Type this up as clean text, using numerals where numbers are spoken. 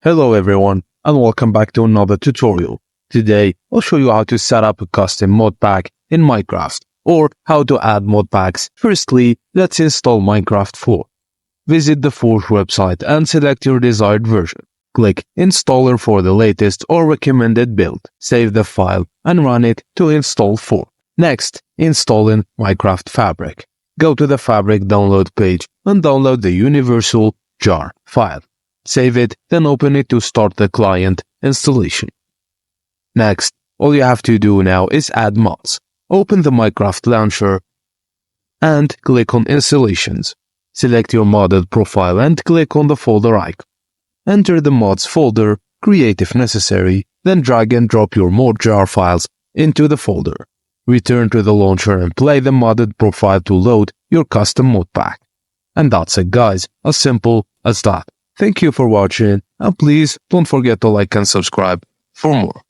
Hello everyone, and welcome back to another tutorial. Today, I'll show you how to set up a custom mod pack in Minecraft, or how to add mod packs. Firstly, let's install Minecraft 4. Visit the Forge website and select your desired version. Click Installer for the latest or recommended build. Save the file and run it to install 4. Next, install in Minecraft Fabric. Go to the Fabric download page and download the Universal jar file. Save it, then open it to start the client installation. Next, all you have to do now is add mods. Open the Minecraft launcher and click on Installations. Select your modded profile and click on the folder icon. Enter the mods folder, create if necessary, then drag and drop your mod jar files into the folder. Return to the launcher and play the modded profile to load your custom mod pack. And that's it guys, as simple as that. Thank you for watching, and please don't forget to like and subscribe for more.